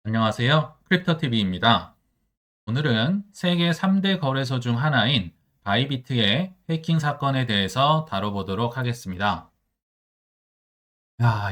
안녕하세요. 크립토TV입니다. 오늘은 세계 3대 거래소 중 하나인 바이비트의 해킹 사건에 대해서 다뤄보도록 하겠습니다.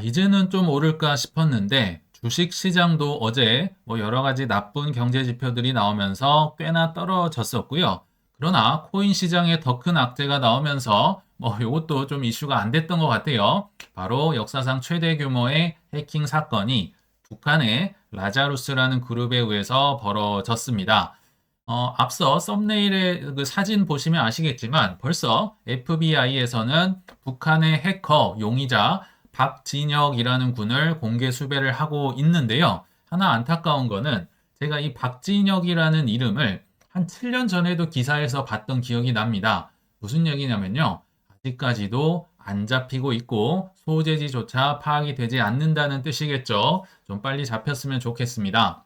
이제는 좀 오를까 싶었는데 주식 시장도 어제 여러 가지 나쁜 경제 지표들이 나오면서 꽤나 떨어졌었고요. 그러나 코인 시장에 더 큰 악재가 나오면서 이것도 좀 이슈가 안 됐던 것 같아요. 바로 역사상 최대 규모의 해킹 사건이 북한의 라자루스라는 그룹에 의해서 벌어졌습니다. 앞서 썸네일의 그 사진 보시면 아시겠지만 벌써 FBI에서는 북한의 해커 용의자 박진혁이라는 군을 공개 수배를 하고 있는데요. 하나 안타까운 거는 제가 이 박진혁이라는 이름을 한 7년 전에도 기사에서 봤던 기억이 납니다. 무슨 얘기냐면요. 아직까지도 안 잡히고 있고 소재지조차 파악이 되지 않는다는 뜻이겠죠. 좀 빨리 잡혔으면 좋겠습니다.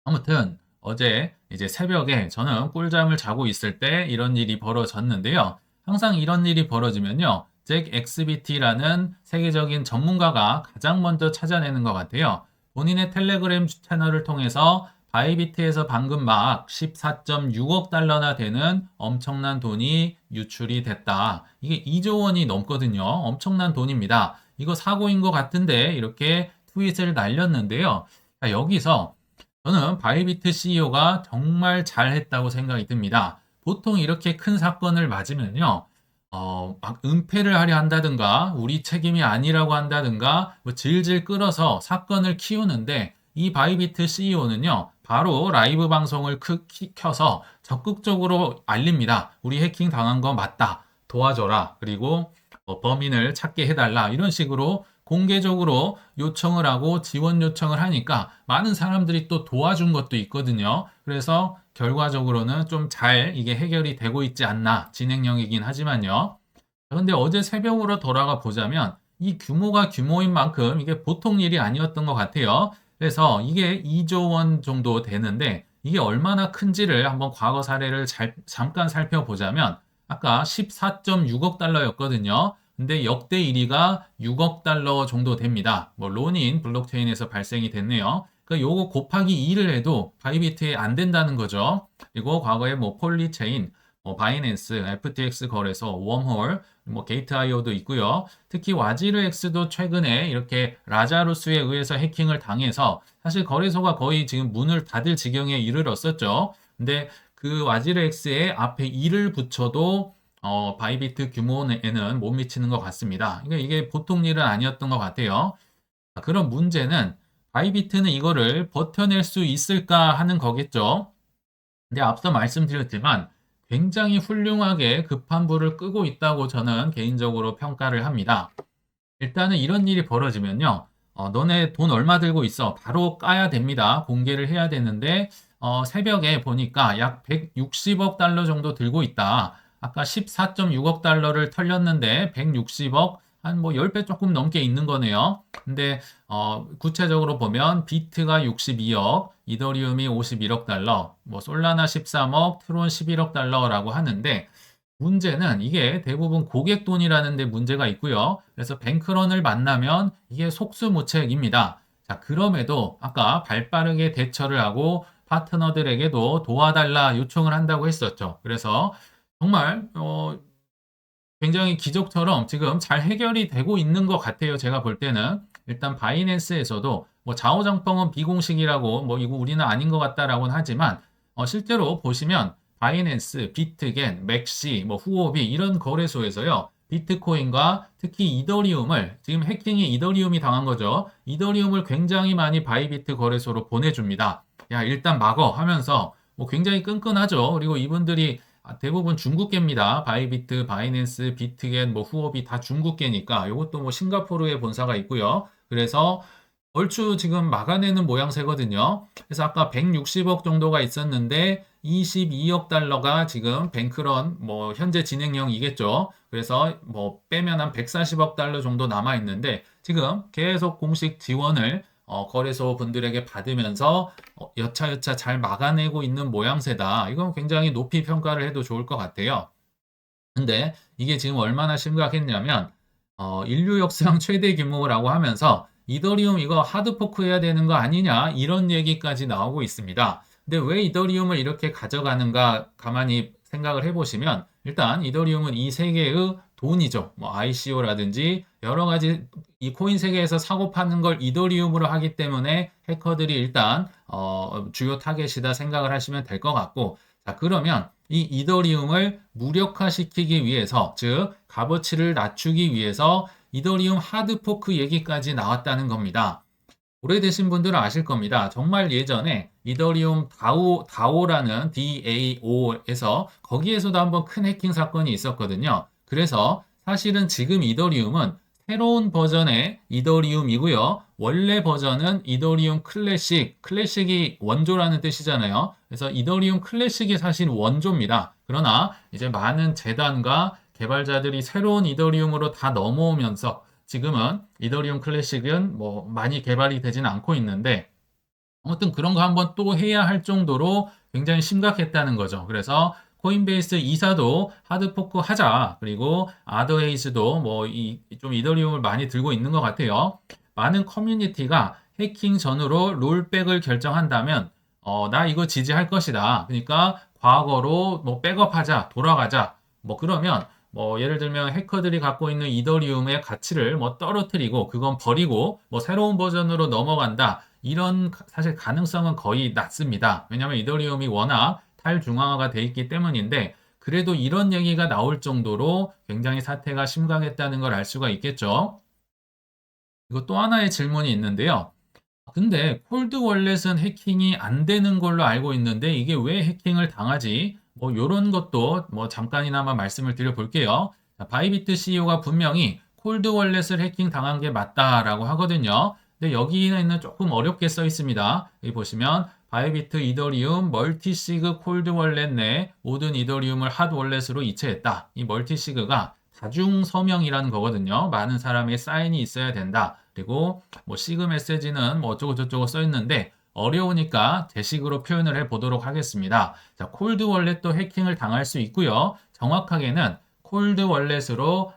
아무튼 어제 이제 새벽에 저는 꿀잠을 자고 있을 때 이런 일이 벌어졌는데요. 항상 이런 일이 벌어지면요. 잭 엑스비티라는 세계적인 전문가가 가장 먼저 찾아내는 것 같아요. 본인의 텔레그램 채널을 통해서 바이비트에서 방금 막 14.6억 달러나 되는 엄청난 돈이 유출이 됐다. 이게 2조 원이 넘거든요. 엄청난 돈입니다. 이거 사고인 것 같은데 이렇게 트윗을 날렸는데요. 여기서 저는 바이비트 CEO가 정말 잘했다고 생각이 듭니다. 보통 이렇게 큰 사건을 맞으면요, 막 은폐를 하려 한다든가, 우리 책임이 아니라고 한다든가, 질질 끌어서 사건을 키우는데, 이 바이비트 CEO는요, 바로 라이브 방송을 켜서 적극적으로 알립니다. 우리 해킹 당한 거 맞다. 도와줘라. 그리고 범인을 찾게 해달라. 이런 식으로 공개적으로 요청을 하고 지원 요청을 하니까 많은 사람들이 또 도와준 것도 있거든요. 그래서 결과적으로는 좀 잘 이게 해결이 되고 있지 않나 진행형이긴 하지만요. 그런데 어제 새벽으로 돌아가 보자면 이 규모가 규모인 만큼 이게 보통 일이 아니었던 것 같아요. 그래서 이게 2조 원 정도 되는데 이게 얼마나 큰지를 한번 과거 사례를 잠깐 살펴보자면 아까 14.6억 달러였거든요. 근데 역대 1위가 6억 달러 정도 됩니다. 로닌 블록체인에서 발생이 됐네요. 그러니까 요거 곱하기 2를 해도 바이비트에 안 된다는 거죠. 그리고 과거에 폴리체인, 바이낸스, FTX 거래소, 웜홀, 게이트IO도 있고요. 특히 와지르엑스도 최근에 이렇게 라자루스에 의해서 해킹을 당해서 사실 거래소가 거의 지금 문을 닫을 지경에 이르렀었죠. 근데 그 와지르엑스에 앞에 2를 붙여도 바이비트 규모에는 못 미치는 것 같습니다. 그러니까 이게 보통 일은 아니었던 것 같아요. 그런 문제는 바이비트는 이거를 버텨낼 수 있을까 하는 거겠죠. 근데 앞서 말씀드렸지만 굉장히 훌륭하게 급한 불을 끄고 있다고 저는 개인적으로 평가를 합니다. 일단은 이런 일이 벌어지면요. 너네 돈 얼마 들고 있어? 바로 까야 됩니다. 공개를 해야 되는데 새벽에 보니까 약 160억 달러 정도 들고 있다. 아까 14.6억 달러를 털렸는데 160억 한 10배 조금 넘게 있는 거네요. 근데 구체적으로 보면 비트가 62억, 이더리움이 51억 달러, 솔라나 13억, 트론 11억 달러라고 하는데 문제는 이게 대부분 고객 돈이라는 데 문제가 있고요. 그래서 뱅크런을 만나면 이게 속수무책입니다. 자, 그럼에도 아까 발빠르게 대처를 하고 파트너들에게도 도와달라 요청을 한다고 했었죠. 그래서 정말 굉장히 기적처럼 지금 잘 해결이 되고 있는 것 같아요. 제가 볼 때는. 일단 바이낸스에서도 좌우정뻥은 비공식이라고 이거 우리는 아닌 것 같다라고는 하지만 실제로 보시면 바이낸스, 비트겐, 맥시, 후오비 이런 거래소에서요. 비트코인과 특히 이더리움을 지금 해킹이 이더리움이 당한 거죠. 이더리움을 굉장히 많이 바이비트 거래소로 보내줍니다. 야, 일단 막어 하면서 굉장히 끈끈하죠. 그리고 이분들이 대부분 중국계입니다. 바이비트, 바이낸스, 비트겐, 후오비 다 중국계니까 이것도 싱가포르에 본사가 있고요. 그래서 얼추 지금 막아내는 모양새거든요. 그래서 아까 160억 정도가 있었는데 22억 달러가 지금 뱅크런 현재 진행형이겠죠. 그래서 빼면 한 140억 달러 정도 남아 있는데 지금 계속 공식 지원을 거래소 분들에게 받으면서 여차여차 잘 막아내고 있는 모양새다. 이건 굉장히 높이 평가를 해도 좋을 것 같아요. 근데 이게 지금 얼마나 심각했냐면 인류 역사상 최대 규모라고 하면서 이더리움 이거 하드포크 해야 되는 거 아니냐 이런 얘기까지 나오고 있습니다. 근데 왜 이더리움을 이렇게 가져가는가 가만히 생각을 해보시면 일단 이더리움은 이 세계의 돈이죠. 뭐 ICO라든지 여러 가지 이 코인 세계에서 사고 파는 걸 이더리움으로 하기 때문에 해커들이 일단 주요 타겟이다 생각을 하시면 될 것 같고 자 그러면 이 이더리움을 무력화시키기 위해서 즉 값어치를 낮추기 위해서 이더리움 하드포크 얘기까지 나왔다는 겁니다. 오래되신 분들은 아실 겁니다. 정말 예전에 이더리움 다오라는 DAO에서 거기에서도 한번 큰 해킹 사건이 있었거든요. 그래서 사실은 지금 이더리움은 새로운 버전의 이더리움이고요. 원래 버전은 이더리움 클래식, 클래식이 원조라는 뜻이잖아요. 그래서 이더리움 클래식이 사실 원조입니다. 그러나 이제 많은 재단과 개발자들이 새로운 이더리움으로 다 넘어오면서 지금은 이더리움 클래식은 뭐 많이 개발이 되진 않고 있는데 아무튼 그런 거 한번 또 해야 할 정도로 굉장히 심각했다는 거죠. 그래서 코인베이스 이사도 하드포크 하자. 그리고 아더헤이즈도 뭐 좀 이더리움을 많이 들고 있는 것 같아요. 많은 커뮤니티가 해킹 전후로 롤백을 결정한다면 나 이거 지지할 것이다. 그러니까 과거로 뭐 백업하자, 돌아가자. 뭐 그러면 뭐 예를 들면 해커들이 갖고 있는 이더리움의 가치를 뭐 떨어뜨리고 그건 버리고 뭐 새로운 버전으로 넘어간다. 이런 사실 가능성은 거의 낮습니다. 왜냐하면 이더리움이 워낙 탈중앙화가 돼 있기 때문인데 그래도 이런 얘기가 나올 정도로 굉장히 사태가 심각했다는 걸 알 수가 있겠죠. 이거 또 하나의 질문이 있는데요. 근데 콜드 월렛은 해킹이 안 되는 걸로 알고 있는데 이게 왜 해킹을 당하지? 뭐 이런 것도 뭐 잠깐이나마 말씀을 드려볼게요. 바이비트 CEO가 분명히 콜드 월렛을 해킹 당한 게 맞다라고 하거든요. 근데 여기는 조금 어렵게 써 있습니다. 여기 보시면 바이비트 이더리움 멀티시그 콜드 월렛 내 모든 이더리움을 핫 월렛으로 이체했다. 이 멀티시그가 다중 서명이라는 거거든요. 많은 사람의 사인이 있어야 된다. 그리고 뭐 시그 메시지는 뭐 어쩌고 저쩌고 써 있는데 어려우니까 제 식으로 표현을 해 보도록 하겠습니다. 자, 콜드 월렛도 해킹을 당할 수 있고요. 정확하게는 콜드 월렛으로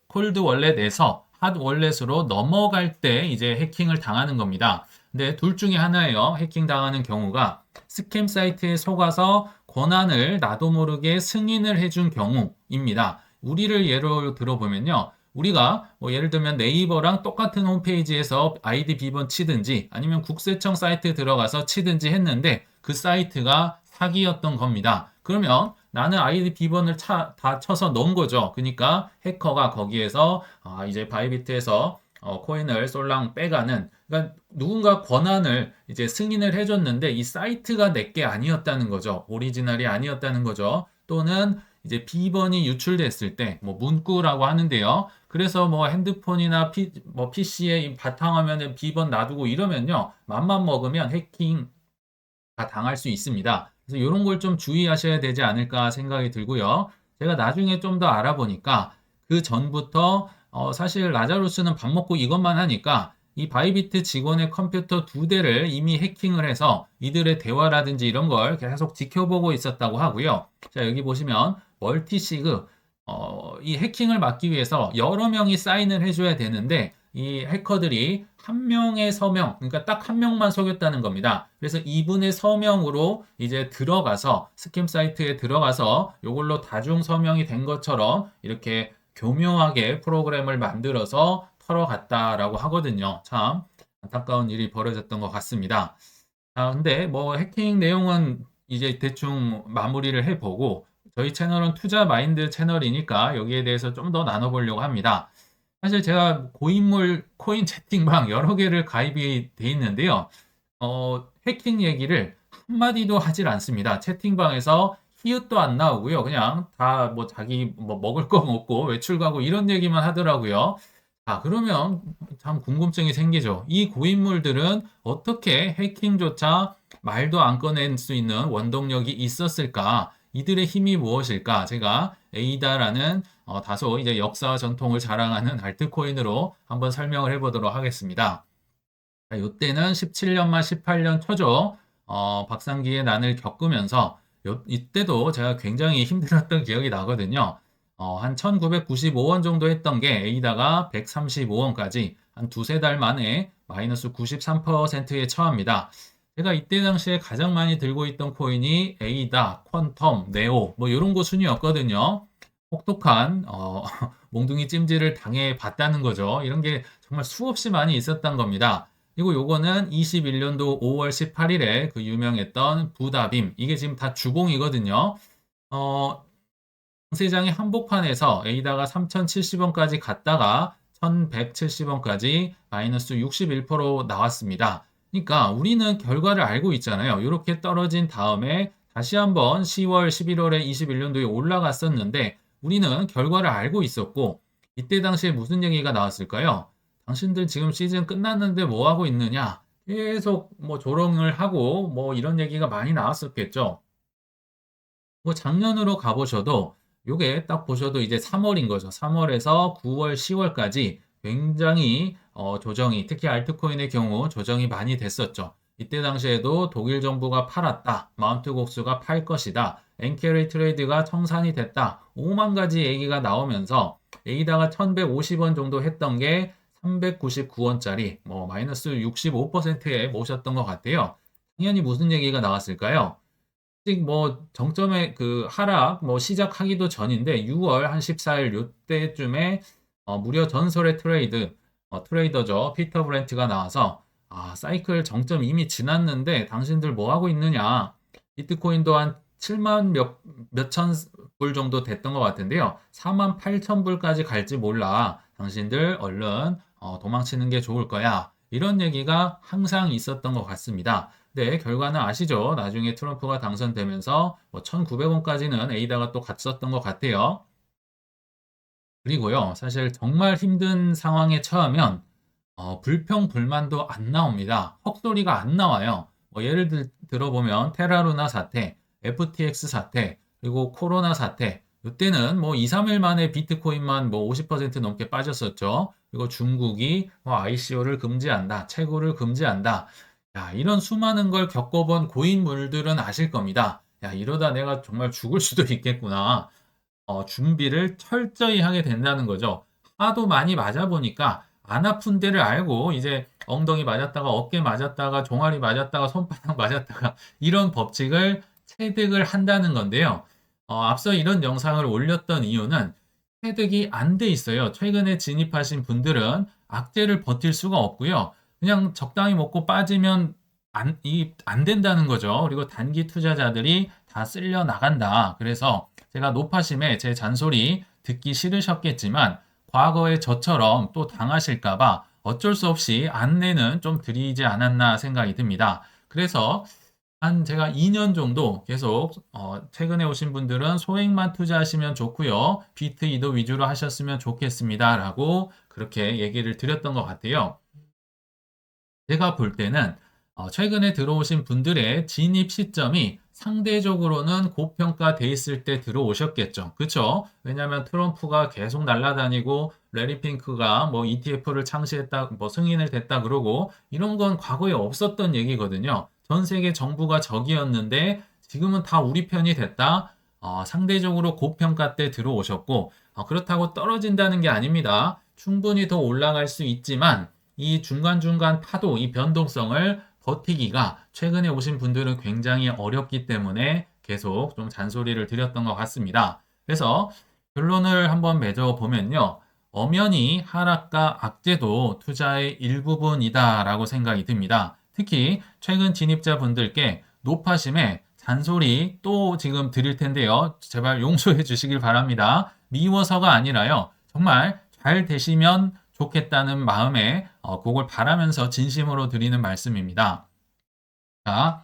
콜드 월렛에서 핫 월렛으로 넘어갈 때 이제 해킹을 당하는 겁니다. 근데 둘 중에 하나예요. 해킹 당하는 경우가 스캠 사이트에 속아서 권한을 나도 모르게 승인을 해준 경우입니다. 우리를 예로 들어보면요. 우리가 뭐 예를 들면 네이버랑 똑같은 홈페이지에서 아이디 비번 치든지 아니면 국세청 사이트에 들어가서 치든지 했는데 그 사이트가 사기였던 겁니다. 그러면 나는 아이디 비번을 다 쳐서 넣은 거죠. 그러니까 해커가 거기에서 이제 바이비트에서 코인을 쏠랑 빼가는 그러니까 누군가 권한을 이제 승인을 해줬는데 이 사이트가 내게 아니었다는 거죠. 오리지널이 아니었다는 거죠. 또는 이제 비번이 유출됐을 때 뭐 문구라고 하는데요. 그래서 뭐 핸드폰이나 뭐 PC에 바탕화면에 비번 놔두고 이러면요. 맘만 먹으면 해킹 다 당할 수 있습니다. 그래서 이런 걸 좀 주의하셔야 되지 않을까 생각이 들고요. 제가 나중에 좀 더 알아보니까 그 전부터 사실 라자루스는 밥 먹고 이것만 하니까 이 바이비트 직원의 컴퓨터 2대를 이미 해킹을 해서 이들의 대화라든지 이런 걸 계속 지켜보고 있었다고 하고요. 자, 여기 보시면 멀티시그 이 해킹을 막기 위해서 여러 명이 사인을 해줘야 되는데 이 해커들이 한 명의 서명, 그러니까 딱 한 명만 속였다는 겁니다. 그래서 이분의 서명으로 이제 들어가서 스캠 사이트에 들어가서 이걸로 다중 서명이 된 것처럼 이렇게 교묘하게 프로그램을 만들어서 털어갔다라고 하거든요. 참 안타까운 일이 벌어졌던 것 같습니다. 근데 뭐 해킹 내용은 이제 대충 마무리를 해보고 저희 채널은 투자 마인드 채널이니까 여기에 대해서 좀 더 나눠보려고 합니다. 사실 제가 고인물 코인 채팅방 여러 개를 가입이 돼 있는데요. 해킹 얘기를 한마디도 하질 않습니다. 채팅방에서 히읗도 안 나오고요. 그냥 다 뭐 자기 뭐 먹을 거 먹고 외출 가고 이런 얘기만 하더라고요. 그러면 참 궁금증이 생기죠. 이 고인물들은 어떻게 해킹조차 말도 안 꺼낼 수 있는 원동력이 있었을까? 이들의 힘이 무엇일까? 제가 에이다라는 다소 이제 역사와 전통을 자랑하는 알트코인으로 한번 설명을 해보도록 하겠습니다. 이때는 17년 말 18년 초죠. 박상기의 난을 겪으면서 이때도 제가 굉장히 힘들었던 기억이 나거든요. 한 1995원 정도 했던 게 에이다가 135원까지 한 두세 달 만에 마이너스 93%에 처합니다. 제가 이때 당시에 가장 많이 들고 있던 코인이 에이다, 퀀텀, 네오 뭐 이런 거 순이었거든요. 혹독한 몽둥이 찜질을 당해 봤다는 거죠. 이런 게 정말 수없이 많이 있었던 겁니다. 그리고 요거는 21년도 5월 18일에 그 유명했던 부다빔 이게 지금 다 주봉이거든요. 어, 세장의 한복판에서 에이다가 3,070원까지 갔다가 1,170원까지 마이너스 61% 나왔습니다. 그러니까 우리는 결과를 알고 있잖아요. 이렇게 떨어진 다음에 다시 한번 10월, 11월에 21년도에 올라갔었는데 우리는 결과를 알고 있었고 이때 당시에 무슨 얘기가 나왔을까요? 당신들 지금 시즌 끝났는데 뭐 하고 있느냐? 계속 뭐 조롱을 하고 뭐 이런 얘기가 많이 나왔었겠죠. 뭐 작년으로 가보셔도 요게 딱 보셔도 이제 3월인 거죠. 3월에서 9월, 10월까지 굉장히 조정이 특히 알트코인의 경우 조정이 많이 됐었죠. 이때 당시에도 독일 정부가 팔았다. 마운트 곡수가 팔 것이다. 엔캐리 트레이드가 청산이 됐다. 5만 가지 얘기가 나오면서 에이다가 1150원 정도 했던 게 399원짜리 뭐 마이너스 65%에 모셨던 것 같아요. 당연히 무슨 얘기가 나왔을까요? 아직 뭐 정점의 그 하락 뭐 시작하기도 전인데 6월 한 14일 요때쯤에 무려 전설의 트레이더죠. 피터 브렌트가 나와서 사이클 정점 이미 지났는데 당신들 뭐 하고 있느냐. 비트코인도 한 7만 몇천 불 정도 됐던 것 같은데요. 4만 8천 불까지 갈지 몰라. 당신들 얼른 도망치는 게 좋을 거야. 이런 얘기가 항상 있었던 것 같습니다. 네, 결과는 아시죠? 나중에 트럼프가 당선되면서 뭐 1,900원까지는 에이다가 또 갔었던 것 같아요. 그리고요, 사실 정말 힘든 상황에 처하면 불평, 불만도 안 나옵니다. 헛소리가 안 나와요. 뭐 예를 들어보면 테라루나 사태, FTX 사태, 그리고 코로나 사태. 이때는 뭐 2, 3일 만에 비트코인만 뭐 50% 넘게 빠졌었죠. 그리고 중국이 뭐 ICO를 금지한다, 채굴을 금지한다. 야, 이런 수많은 걸 겪어본 고인물들은 아실 겁니다. 야, 이러다 내가 정말 죽을 수도 있겠구나. 준비를 철저히 하게 된다는 거죠. 하도 많이 맞아보니까 안 아픈 데를 알고 이제 엉덩이 맞았다가 어깨 맞았다가 종아리 맞았다가 손바닥 맞았다가 이런 법칙을 체득을 한다는 건데요. 앞서 이런 영상을 올렸던 이유는 체득이 안 돼 있어요. 최근에 진입하신 분들은 악재를 버틸 수가 없고요. 그냥 적당히 먹고 빠지면 안 된다는 거죠. 그리고 단기 투자자들이 다 쓸려 나간다. 그래서 제가 노파심에 제 잔소리 듣기 싫으셨겠지만 과거에 저처럼 또 당하실까봐 어쩔 수 없이 안내는 좀 드리지 않았나 생각이 듭니다. 그래서 한 제가 2년 정도 계속 최근에 오신 분들은 소액만 투자하시면 좋고요. 비트 이도 위주로 하셨으면 좋겠습니다. 라고 그렇게 얘기를 드렸던 것 같아요. 제가 볼 때는 최근에 들어오신 분들의 진입 시점이 상대적으로는 고평가돼 있을 때 들어오셨겠죠. 그렇죠? 왜냐하면 트럼프가 계속 날아다니고 레리 핑크가 뭐 ETF를 창시했다, 뭐 승인을 됐다 그러고 이런 건 과거에 없었던 얘기거든요. 전 세계 정부가 적이었는데 지금은 다 우리 편이 됐다. 상대적으로 고평가 때 들어오셨고 그렇다고 떨어진다는 게 아닙니다. 충분히 더 올라갈 수 있지만 이 중간중간 파도, 이 변동성을 버티기가 최근에 오신 분들은 굉장히 어렵기 때문에 계속 좀 잔소리를 드렸던 것 같습니다. 그래서 결론을 한번 맺어보면요. 엄연히 하락과 악재도 투자의 일부분이다라고 생각이 듭니다. 특히 최근 진입자분들께 노파심에 잔소리 또 지금 드릴 텐데요. 제발 용서해 주시길 바랍니다. 미워서가 아니라요. 정말 잘 되시면 좋겠다는 마음에 그걸 바라면서 진심으로 드리는 말씀입니다. 자,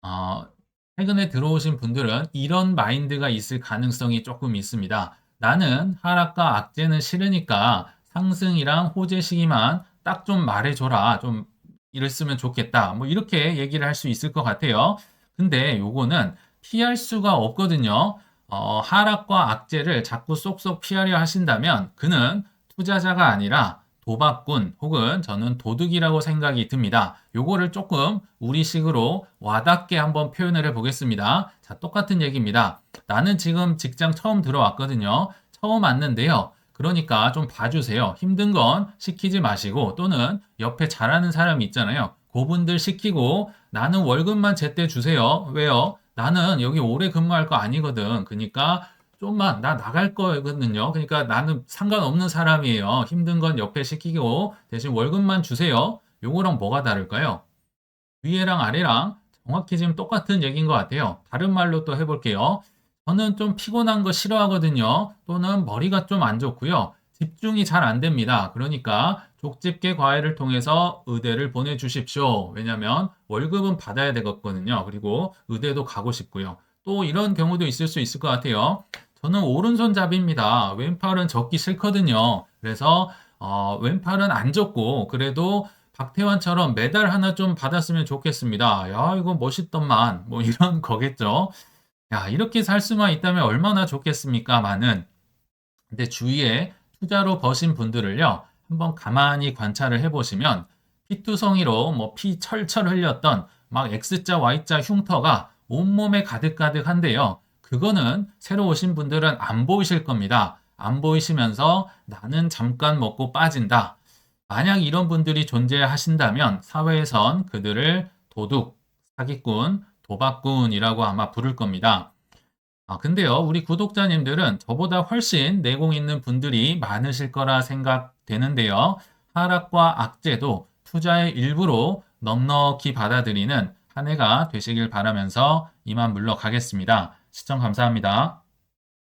어, 최근에 들어오신 분들은 이런 마인드가 있을 가능성이 조금 있습니다. 나는 하락과 악재는 싫으니까 상승이랑 호재 시기만 딱 좀 말해줘라. 좀 이랬으면 좋겠다. 뭐 이렇게 얘기를 할 수 있을 것 같아요. 근데 요거는 피할 수가 없거든요. 하락과 악재를 자꾸 쏙쏙 피하려 하신다면 그는 투자자가 아니라 도박꾼 혹은 저는 도둑이라고 생각이 듭니다. 요거를 조금 우리식으로 와닿게 한번 표현을 해보겠습니다. 자, 똑같은 얘기입니다. 나는 지금 직장 처음 들어왔거든요. 처음 왔는데요. 그러니까 좀 봐주세요. 힘든 건 시키지 마시고 또는 옆에 잘하는 사람이 있잖아요. 그분들 시키고 나는 월급만 제때 주세요. 왜요? 나는 여기 오래 근무할 거 아니거든. 그러니까 좀만 나 나갈 거거든요. 그러니까 나는 상관없는 사람이에요. 힘든 건 옆에 시키고 대신 월급만 주세요. 요거랑 뭐가 다를까요? 위에랑 아래랑 정확히 지금 똑같은 얘기인 것 같아요. 다른 말로 또 해볼게요. 저는 좀 피곤한 거 싫어하거든요. 또는 머리가 좀 안 좋고요. 집중이 잘 안 됩니다. 그러니까 족집게 과외를 통해서 의대를 보내주십시오. 왜냐하면 월급은 받아야 되거든요. 그리고 의대도 가고 싶고요. 또 이런 경우도 있을 수 있을 것 같아요. 저는 오른손잡이입니다. 왼팔은 접기 싫거든요. 그래서 왼팔은 안 접고 그래도 박태환처럼 메달 하나 좀 받았으면 좋겠습니다. 야, 이거 멋있던만. 뭐 이런 거겠죠. 야, 이렇게 살 수만 있다면 얼마나 좋겠습니까만은. 근데 주위에 투자로 버신 분들을요, 한번 가만히 관찰을 해보시면 피투성이로 뭐 피 철철 흘렸던 막 X자, Y자 흉터가 온몸에 가득가득한데요. 그거는 새로 오신 분들은 안 보이실 겁니다. 안 보이시면서 나는 잠깐 먹고 빠진다. 만약 이런 분들이 존재하신다면 사회에선 그들을 도둑, 사기꾼, 도박꾼이라고 아마 부를 겁니다. 근데요, 우리 구독자님들은 저보다 훨씬 내공 있는 분들이 많으실 거라 생각되는데요. 하락과 악재도 투자의 일부로 넉넉히 받아들이는 한 해가 되시길 바라면서 이만 물러가겠습니다. 시청 감사합니다.